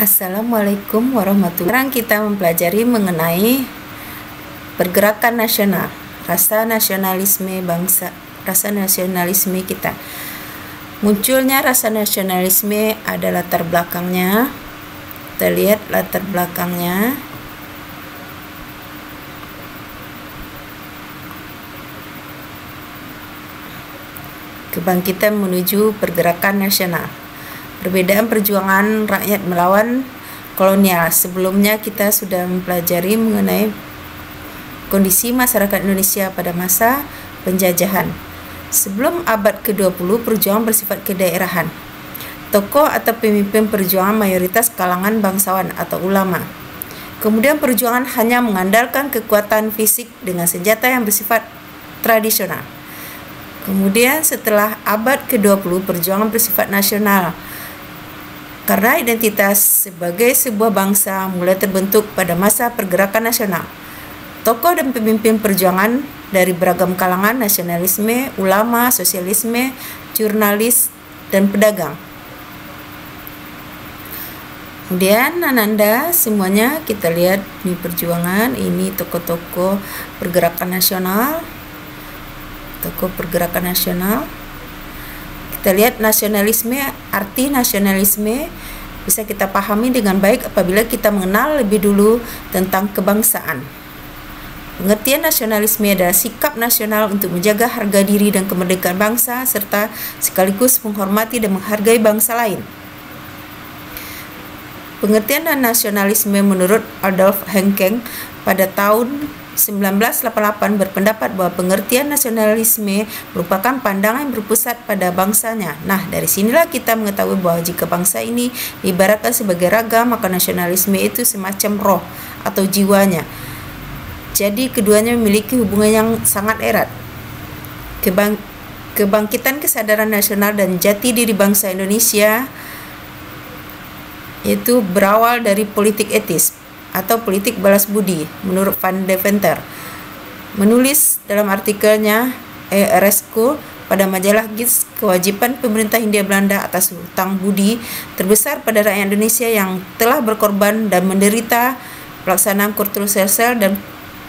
Assalamualaikum warahmatullahi wabarakatuh. Sekarang kita mempelajari mengenai pergerakan nasional, rasa nasionalisme bangsa, rasa nasionalisme kita. Munculnya rasa nasionalisme ada latar belakangnya. Kita lihat latar belakangnya. Kebangkitan menuju pergerakan nasional. Perbedaan perjuangan rakyat melawan kolonial. Sebelumnya kita sudah mempelajari mengenai kondisi masyarakat Indonesia pada masa penjajahan. Sebelum abad ke-20, perjuangan bersifat kedaerahan. Tokoh atau pemimpin perjuangan mayoritas kalangan bangsawan atau ulama. Kemudian perjuangan hanya mengandalkan kekuatan fisik dengan senjata yang bersifat tradisional. Kemudian setelah abad ke-20, perjuangan bersifat nasional. Karena identitas sebagai sebuah bangsa mulai terbentuk pada masa pergerakan nasional. Tokoh dan pemimpin perjuangan dari beragam kalangan, nasionalisme, ulama, sosialisme, jurnalis, dan pedagang. Kemudian Ananda semuanya kita lihat ini perjuangan, ini tokoh-tokoh pergerakan nasional. Tokoh pergerakan nasional. Kita lihat nasionalisme, arti nasionalisme bisa kita pahami dengan baik apabila kita mengenal lebih dulu tentang kebangsaan. Pengertian nasionalisme adalah sikap nasional untuk menjaga harga diri dan kemerdekaan bangsa serta sekaligus menghormati dan menghargai bangsa lain. Pengertian nasionalisme menurut Adolf Henking pada tahun 1988 berpendapat bahwa pengertian nasionalisme merupakan pandangan yang berpusat pada bangsanya. Nah, dari sinilah kita mengetahui bahwa jika bangsa ini diibaratkan sebagai raga, maka nasionalisme itu semacam roh atau jiwanya. Jadi keduanya memiliki hubungan yang sangat erat. Kebangkitan kesadaran nasional dan jati diri bangsa Indonesia itu berawal dari politik etis atau politik balas budi menurut Van Deventer. Menulis dalam artikelnya RSCO pada majalah GIZ, kewajiban pemerintah Hindia Belanda atas hutang budi terbesar pada rakyat Indonesia yang telah berkorban dan menderita pelaksanaan Kultursel dan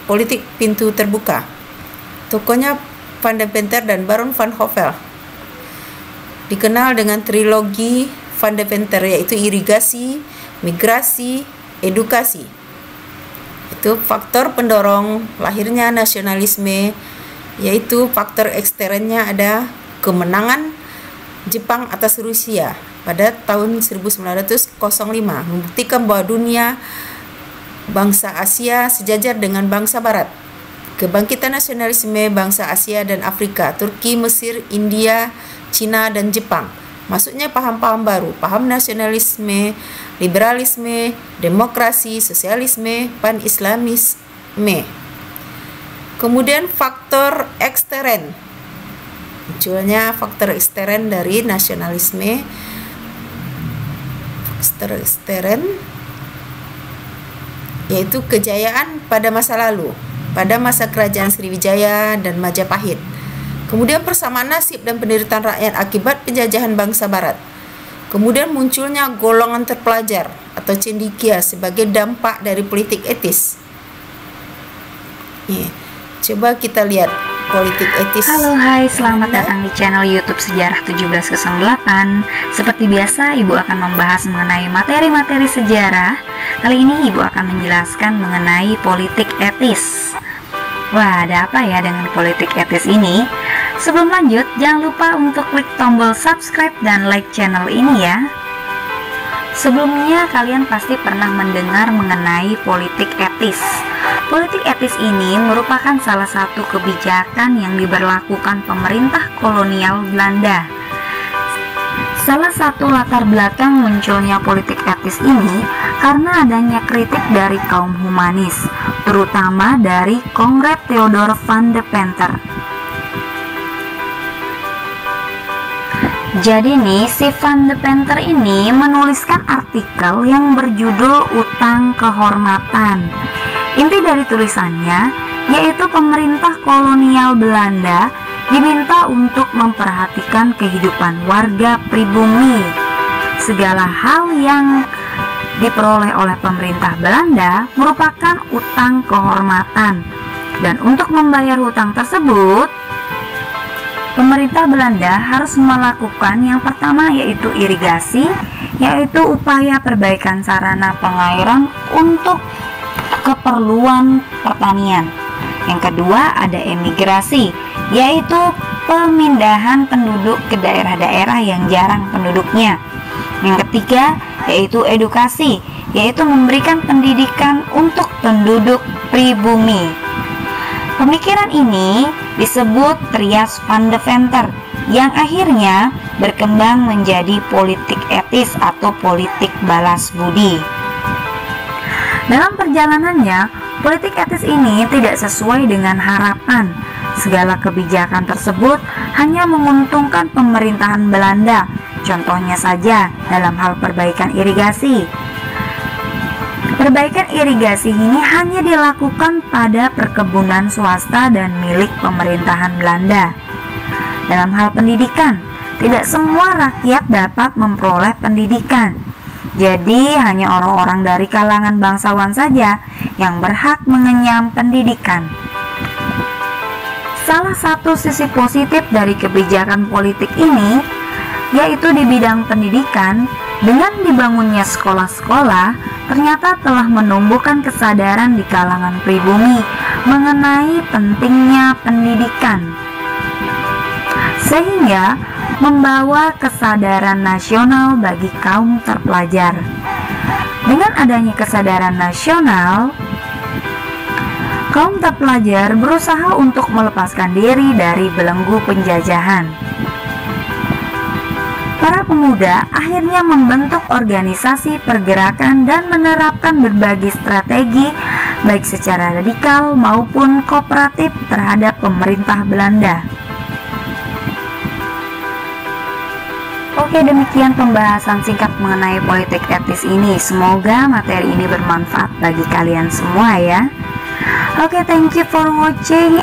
politik pintu terbuka. Tokohnya Van Deventer dan Baron van Hove dikenal dengan trilogi Van Deventer, yaitu irigasi, migrasi, edukasi. Itu faktor pendorong lahirnya nasionalisme, yaitu faktor eksternnya ada kemenangan Jepang atas Rusia pada tahun 1905, membuktikan bahwa dunia bangsa Asia sejajar dengan bangsa Barat. Kebangkitan nasionalisme bangsa Asia dan Afrika, Turki, Mesir, India, Cina, dan Jepang. Maksudnya paham-paham baru, paham nasionalisme, liberalisme, demokrasi, sosialisme, pan-islamisme. Kemudian faktor ekstern. Munculnya faktor ekstern dari nasionalisme. Faktor ekstern yaitu kejayaan pada masa lalu, pada masa kerajaan Sriwijaya dan Majapahit. Kemudian persamaan nasib dan penderitaan rakyat akibat penjajahan bangsa Barat. Kemudian munculnya golongan terpelajar atau cendekia sebagai dampak dari politik etis. Coba kita lihat politik etis. Halo, hai, selamat datang di channel YouTube Sejarah 1708. Seperti biasa, Ibu akan membahas mengenai materi-materi sejarah. Kali ini Ibu akan menjelaskan mengenai politik etis. Wah, ada apa ya dengan politik etis ini? Sebelum lanjut, jangan lupa untuk klik tombol subscribe dan like channel ini ya. Sebelumnya kalian pasti pernah mendengar mengenai politik etis. Politik etis ini merupakan salah satu kebijakan yang diberlakukan pemerintah kolonial Belanda. Salah satu latar belakang munculnya politik etis ini karena adanya kritik dari kaum humanis, terutama dari Kongres Theodor van Deventer. Jadi nih, si Van Deventer ini menuliskan artikel yang berjudul Utang Kehormatan. Inti dari tulisannya yaitu pemerintah kolonial Belanda diminta untuk memperhatikan kehidupan warga pribumi. Segala hal yang diperoleh oleh pemerintah Belanda merupakan utang kehormatan. Dan untuk membayar hutang tersebut, pemerintah Belanda harus melakukan yang pertama yaitu irigasi, yaitu upaya perbaikan sarana pengairan untuk keperluan pertanian. Yang kedua ada emigrasi, yaitu pemindahan penduduk ke daerah-daerah yang jarang penduduknya. Yang ketiga yaitu edukasi, yaitu memberikan pendidikan untuk penduduk pribumi. Pemikiran ini disebut Trias van Deventer yang akhirnya berkembang menjadi politik etis atau politik balas budi. Dalam perjalanannya, politik etis ini tidak sesuai dengan harapan. Segala kebijakan tersebut hanya menguntungkan pemerintahan Belanda. Contohnya saja dalam hal perbaikan irigasi. Perbaikan irigasi ini hanya dilakukan pada perkebunan swasta dan milik pemerintahan Belanda. Dalam hal pendidikan, tidak semua rakyat dapat memperoleh pendidikan. Jadi hanya orang-orang dari kalangan bangsawan saja yang berhak mengenyam pendidikan. Salah satu sisi positif dari kebijakan politik ini yaitu di bidang pendidikan. Dengan dibangunnya sekolah-sekolah, ternyata telah menumbuhkan kesadaran di kalangan pribumi mengenai pentingnya pendidikan, sehingga membawa kesadaran nasional bagi kaum terpelajar. Dengan adanya kesadaran nasional, kaum terpelajar berusaha untuk melepaskan diri dari belenggu penjajahan. Para pemuda akhirnya membentuk organisasi pergerakan dan menerapkan berbagai strategi baik secara radikal maupun kooperatif terhadap pemerintah Belanda. Oke, demikian pembahasan singkat mengenai politik etis ini. Semoga materi ini bermanfaat bagi kalian semua ya. Oke, thank you for watching.